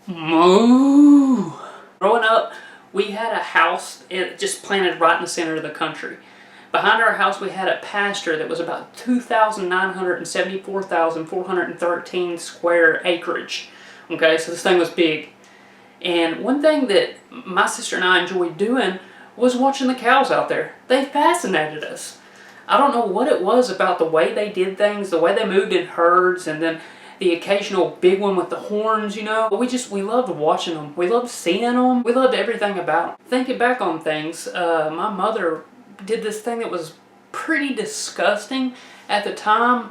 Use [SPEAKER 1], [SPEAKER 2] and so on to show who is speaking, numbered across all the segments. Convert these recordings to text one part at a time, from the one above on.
[SPEAKER 1] Moo. Growing up, we had a house just planted right in the center of the country. Behind our house, we had a pasture that was about 2,974,413 square acreage. Okay, so this thing was big. And one thing that my sister and I enjoyed doing was watching the cows out there. They fascinated us. I don't know what it was about the way they did things, the way they moved in herds, and then the occasional big one with the horns, you know. We loved watching them. We loved seeing them. We loved everything about them. Thinking back on things, my mother did this thing that was pretty disgusting at the time.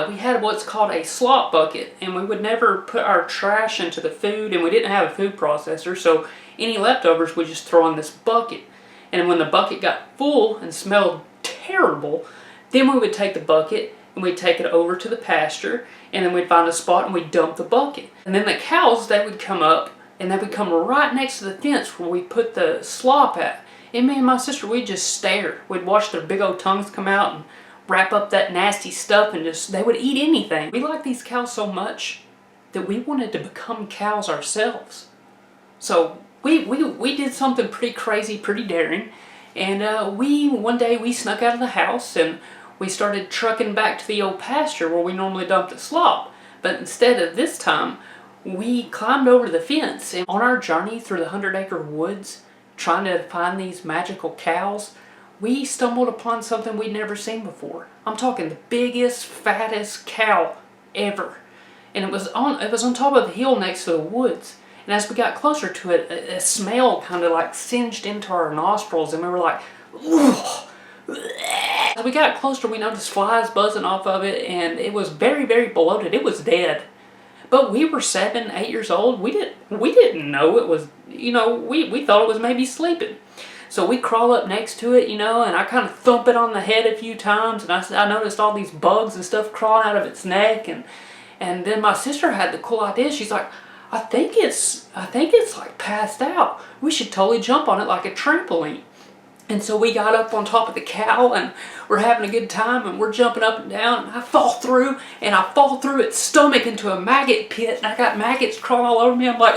[SPEAKER 1] We had what's called a slop bucket, and we would never put our trash into the food, and we didn't have a food processor, so any leftovers we just throw in this bucket. And when the bucket got full and smelled terrible, then we would take the bucket and we'd take it over to the pasture, and then we'd find a spot and we'd dump the bucket. And then the cows, they would come up and they would come right next to the fence where we put the slop at. And me and my sister, we'd just stare. We'd watch their big old tongues come out and wrap up that nasty stuff, and they would eat anything. We liked these cows so much that we wanted to become cows ourselves. So we did something pretty crazy, pretty daring. And one day we snuck out of the house and we started trucking back to the old pasture where we normally dumped the slop. But instead of this time, we climbed over the fence, and on our journey through the 100-acre woods, trying to find these magical cows, we stumbled upon something we'd never seen before. I'm talking the biggest, fattest cow ever. And it was on top of a hill next to the woods. And as we got closer to it, a smell kind of like singed into our nostrils, and we were like, ugh. As we got closer, we noticed flies buzzing off of it, and it was very, very bloated. It was dead. But we were 7, 8 years old. We didn't know it was, you know, we thought it was maybe sleeping. So we crawl up next to it, you know, and I kind of thump it on the head a few times, and I noticed all these bugs and stuff crawling out of its neck, and then my sister had the cool idea. She's like, I think it's like passed out. We should totally jump on it like a trampoline. And so we got up on top of the cow, and we're having a good time, and we're jumping up and down, and I fall through its stomach into a maggot pit, and I got maggots crawling all over me. I'm like,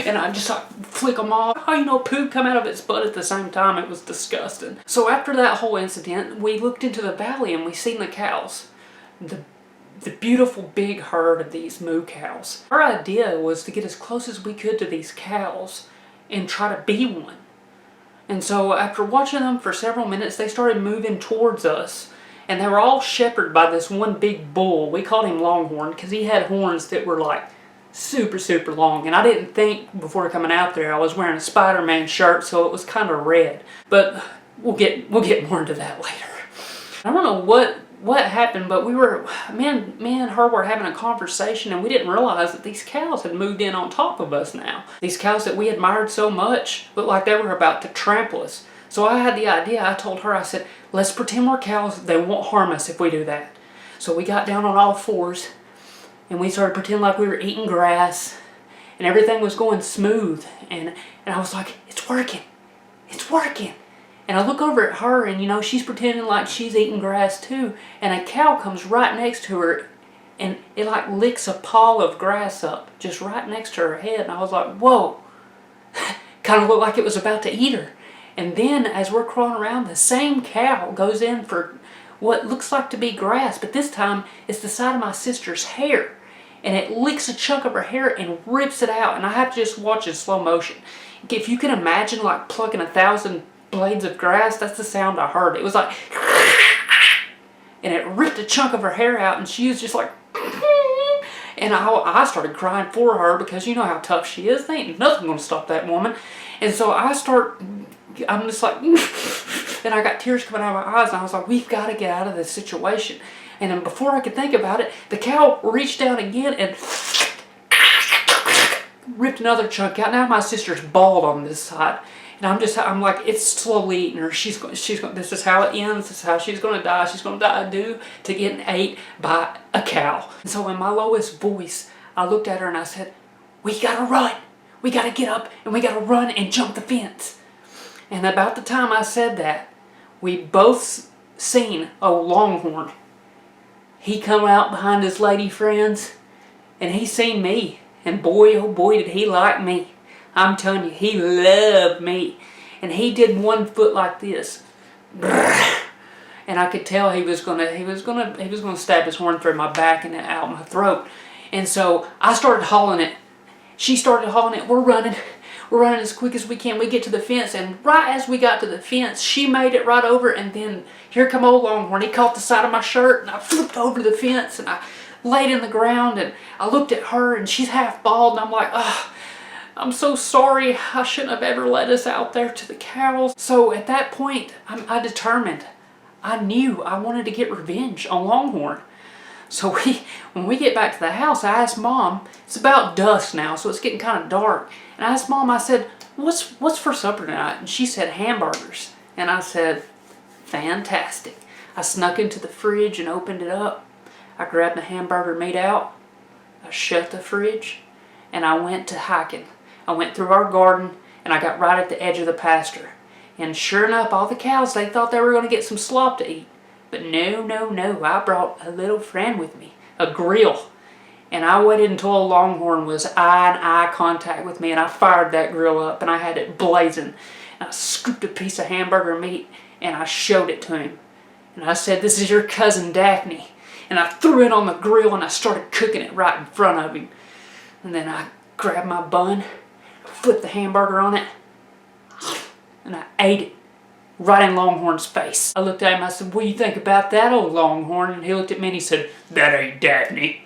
[SPEAKER 1] and I just like flick them off. Oh, you know, poo come out of its butt at the same time. It was disgusting. So after that whole incident, we looked into the valley and we seen the cows. The beautiful big herd of these moo cows. Our idea was to get as close as we could to these cows and try to be one. And so after watching them for several minutes, they started moving towards us. And they were all shepherded by this one big bull. We called him Longhorn because he had horns that were like super, super long. And I didn't think before coming out there I was wearing a Spider-Man shirt, so it was kind of red. But we'll get more into that later. I don't know what happened, but me and her were having a conversation, and we didn't realize that these cows had moved in on top of us now. These cows that we admired so much looked like they were about to trample us. So I had the idea. I told her, I said, let's pretend we're cows. They won't harm us if we do that. So we got down on all fours, and we started pretending like we were eating grass, and everything was going smooth. And I was like, it's working. It's working. And I look over at her, and you know, she's pretending like she's eating grass too. And a cow comes right next to her, and it like licks a paw of grass up just right next to her head. And I was like, whoa. Kind of looked like it was about to eat her. And then as we're crawling around, the same cow goes in for what looks like to be grass, but this time it's the side of my sister's hair. And it licks a chunk of her hair and rips it out. And I have to just watch it in slow motion. If you can imagine like plucking 1,000 blades of grass, that's the sound I heard. It was like, and it ripped a chunk of her hair out, and she was just like, and I started crying for her because you know how tough she is. There ain't nothing gonna stop that woman. And so I'm just like, and I got tears coming out of my eyes, and I was like, we've got to get out of this situation. And then before I could think about it, the cow reached down again and ripped another chunk out. Now my sister's bald on this side. And I'm like, it's slowly eating her. She's going. This is how it ends. This is how she's going to die. She's going to die due to getting ate by a cow. And so in my lowest voice, I looked at her and I said, we got to run. We got to get up and we got to run and jump the fence. And about the time I said that, we both seen a Longhorn. He come out behind his lady friends, and he seen me. And boy, oh boy, did he like me. I'm telling you, he loved me. And he did one foot like this. And I could tell he was gonna stab his horn through my back and out my throat. And so I started hauling it. She started hauling it. We're running as quick as we can. We get to the fence, and right as we got to the fence, she made it right over, and then here come old Longhorn. He caught the side of my shirt, and I flipped over the fence, and I laid in the ground, and I looked at her, and she's half bald, and I'm like, oh, I'm so sorry. I shouldn't have ever let us out there to the cows. So at that point, I determined. I knew I wanted to get revenge on Longhorn. So when we get back to the house, I asked Mom, it's about dusk now, so it's getting kind of dark. And I asked Mom, I said, what's for supper tonight? And she said, hamburgers. And I said, fantastic. I snuck into the fridge and opened it up. I grabbed the hamburger meat out. I shut the fridge, and I went to hiking. I went through our garden, and I got right at the edge of the pasture. And sure enough, all the cows, they thought they were going to get some slop to eat. But no, no, no, I brought a little friend with me, a grill. And I waited until Longhorn was eye-to-eye contact with me, and I fired that grill up, and I had it blazing. And I scooped a piece of hamburger meat, and I showed it to him. And I said, this is your cousin Daphne. And I threw it on the grill, and I started cooking it right in front of him. And then I grabbed my bun, flipped the hamburger on it, and I ate it. Right in Longhorn's face. I looked at him, I said, what do you think about that, old Longhorn? And he looked at me and he said, that ain't Daphne.